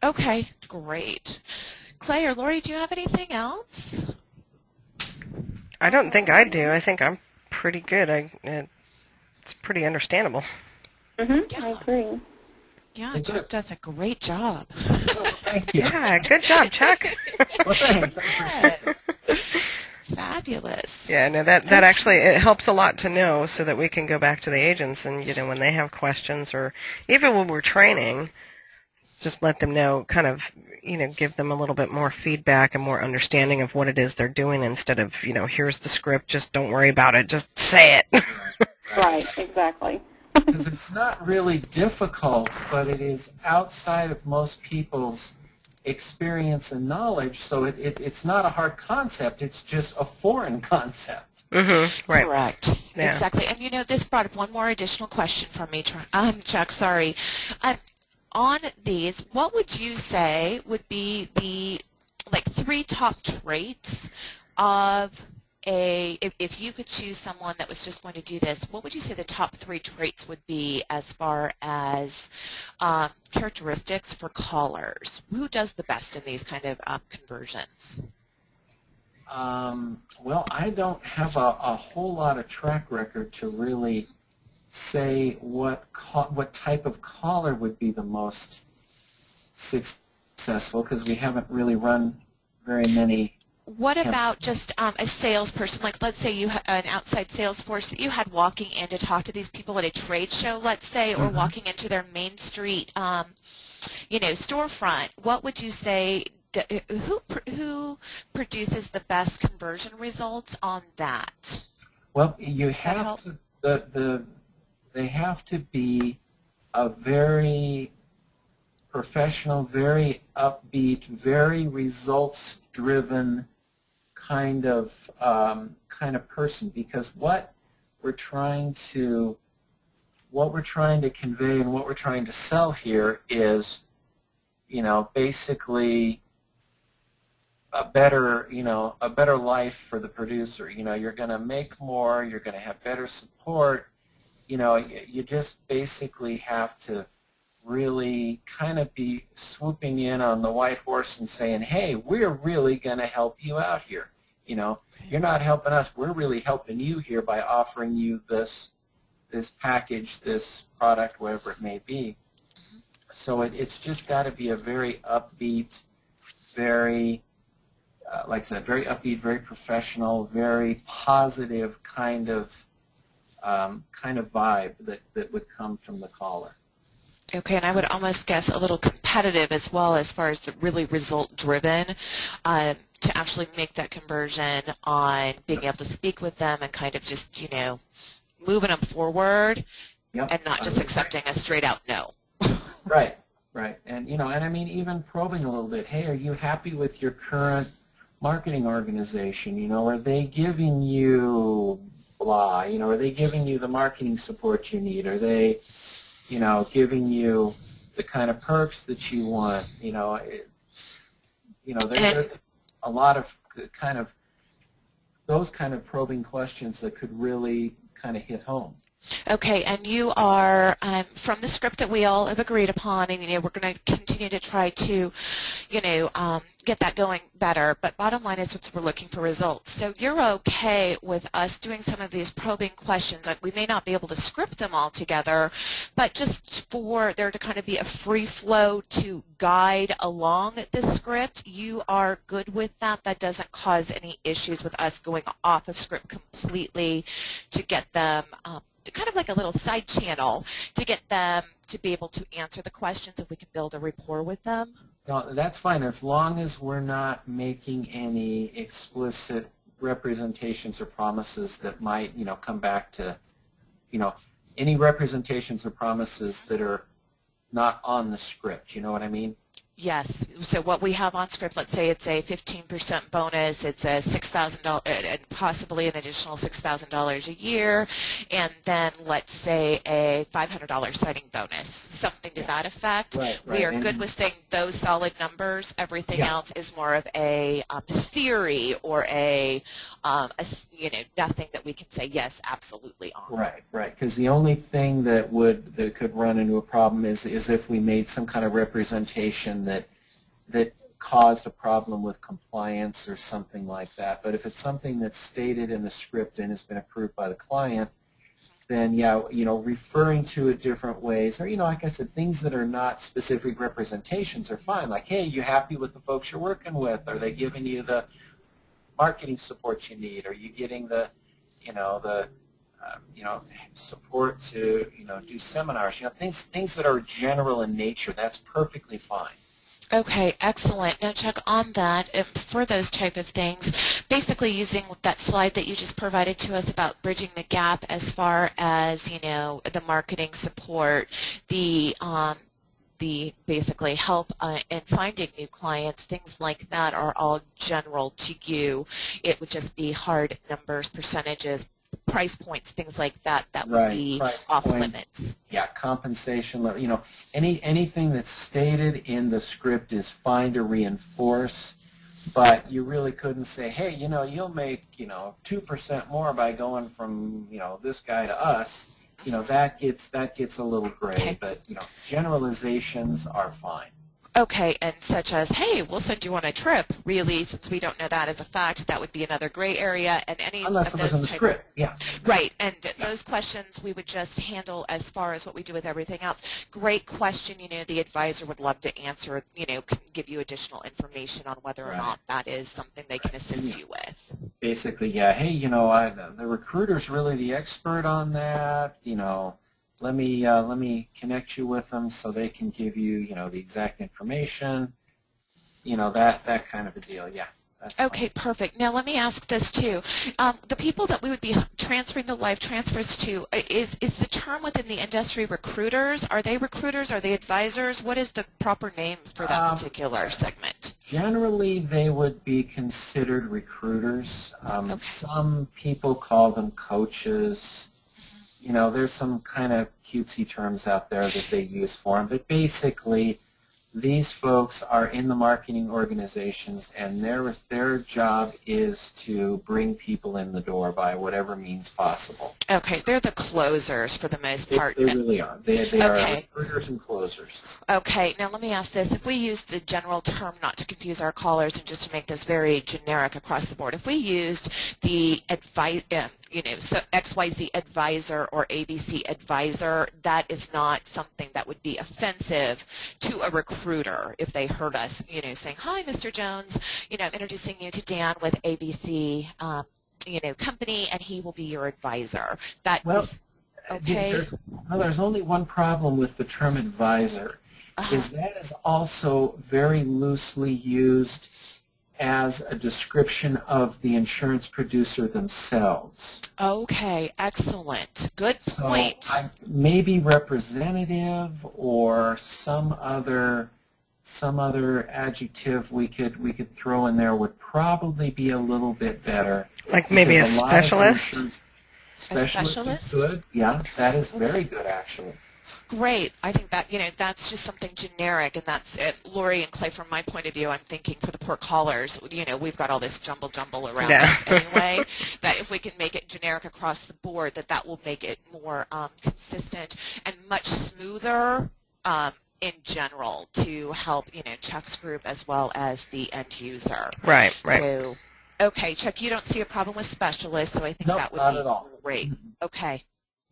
Okay, great. Clay or Lori, do you have anything else? I don't think I do. I think I'm pretty good. It's pretty understandable. I Yeah, agree. yeah, They Chuck do. does a great job. Oh, well, thank you. Yeah, good job, Chuck. Well, thanks. I appreciate it. Yes. Fabulous. Yeah, no, that actually it helps a lot to know so that we can go back to the agents and when they have questions or even when we're training, just let them know, kind of give them a little bit more feedback and more understanding of what it is they're doing instead of here's the script, just don't worry about it, just say it. Right. Right, exactly. Because it's not really difficult, but it is outside of most people's experience and knowledge, so it's not a hard concept, it's just a foreign concept. Right. Correct. Yeah. Exactly. And this brought up one more additional question from me, Chuck. Sorry. On these, what would you say would be the three top traits of if you could choose someone that was just going to do this, what would you say the top three traits would be as far as characteristics for callers? Who does the best in these kind of conversions? Well, I don't have a whole lot of track record to really say what type of caller would be the most successful, because we haven't really run very many. What about just a salesperson? Like, let's say you had an outside sales force that you had walking in to talk to these people at a trade show, let's say, or walking into their Main Street, storefront. What would you say? Who produces the best conversion results on that? Well, you Does that have help? to they have to be a very professional, very upbeat, very results-driven kind of person, because what we're trying to convey and what we're trying to sell here is, basically a better life for the producer. You're going to make more, you're going to have better support. You just basically have to really kind of be swooping in on the white horse and saying, hey, we're really going to help you out here. You're not helping us, we're really helping you here by offering you this package, this product, whatever it may be. So it's just got to be a very upbeat, very, like I said, very upbeat, very professional, very positive kind of vibe that would come from the caller. Okay, and I would almost guess a little competitive as well, as far as the really result-driven, to actually make that conversion on being able to speak with them and kind of just, moving them forward, Yep. and not just accepting a straight-out no. Right, right. And, and I mean, even probing a little bit, hey, are you happy with your current marketing organization? Are they giving you blah? Are they giving you the marketing support you need? Are they, giving you the kind of perks that you want? There's a lot of kind of those kind of probing questions that could really kind of hit home. Okay, and you are, from the script that we all have agreed upon, and we're going to continue to try to, get that going better, but bottom line is we're looking for results. So you're okay with us doing some of these probing questions. We may not be able to script them all together, but just for there to kind of be a free flow to guide along this script, you are good with that? That doesn't cause any issues with us going off of script completely to get them kind of like a little side channel to get them to be able to answer the questions, if we can build a rapport with them? No, that's fine, as long as we're not making any explicit representations or promises that might, come back to, any representations or promises that are not on the script. You know what I mean? Yes. So what we have on script, let's say it's a 15% bonus, it's a $6,000 and possibly an additional $6,000 a year, and then let's say a $500 signing bonus, something to that effect. Right. We are good with saying those solid numbers. Everything else is more of a theory or a nothing that we can say yes, absolutely on. Right. Because the only thing that could run into a problem is if we made some kind of representation that caused a problem with compliance or something like that. But if it's something that's stated in the script and has been approved by the client, then yeah, referring to it different ways, or like I said, things that are not specific representations are fine. Like, hey, you happy with the folks you're working with? Are they giving you the marketing support you need? Are you getting the support to do seminars? Things that are general in nature. That's perfectly fine. Okay, excellent. Now, Chuck, on that, for those type of things, basically using that slide that you just provided to us about bridging the gap as far as, the marketing support, the basically help in finding new clients, things like that are all general to you. It would just be hard numbers, percentages, price points, things like that would be off limits. Yeah, compensation level. Anything that's stated in the script is fine to reinforce, but you really couldn't say, hey, you'll make 2% more by going from this guy to us. That gets a little gray, okay. But generalizations are fine. Okay, and such as, hey, we'll send you on a trip. Really, since we don't know that as a fact, that would be another gray area. And any unless of it was in the script, yeah. Right, and those questions we would just handle as far as what we do with everything else. Great question. The advisor would love to answer. Can give you additional information on whether or not that is something they can assist you with. Basically, yeah. Hey, the recruiter's really the expert on that. Let me connect you with them so they can give you, the exact information, that kind of a deal. Yeah. That's okay, fine. perfect. Now let me ask this too. The people that we would be transferring the live transfers to, is the term within the industry recruiters? Are they recruiters? Are they advisors? What is the proper name for that particular segment? Generally, they would be considered recruiters. Okay. Some people call them coaches. There's some kind of cutesy terms out there that they use for them, but basically these folks are in the marketing organizations, and their job is to bring people in the door by whatever means possible. Okay, they're the closers for the most part. They really are. They are recruiters and closers. Okay, now let me ask this. If we use the general term, not to confuse our callers and just to make this very generic across the board, if we used the so XYZ advisor or ABC advisor, that is not something that would be offensive to a recruiter if they heard us, saying, hi, Mr. Jones, introducing you to Dan with ABC, company, and he will be your advisor. That is okay. There's only one problem with the term advisor, is that is also very loosely used as a description of the insurance producer themselves. Okay, excellent. Good point. So maybe representative or some other adjective we could throw in there would probably be a little bit better. Like maybe a specialist? Specialist is good. Yeah, that is very good actually. Great. I think that, that's just something generic, and that's it. Lori and Clay, from my point of view, I'm thinking for the poor callers, we've got all this jumble around us anyway, that if we can make it generic across the board, that will make it more consistent and much smoother in general to help, Chuck's group as well as the end user. Right. So, okay, Chuck, you don't see a problem with specialists, so I think that would not be at all. Great. Okay,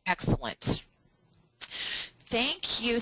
excellent. Thank you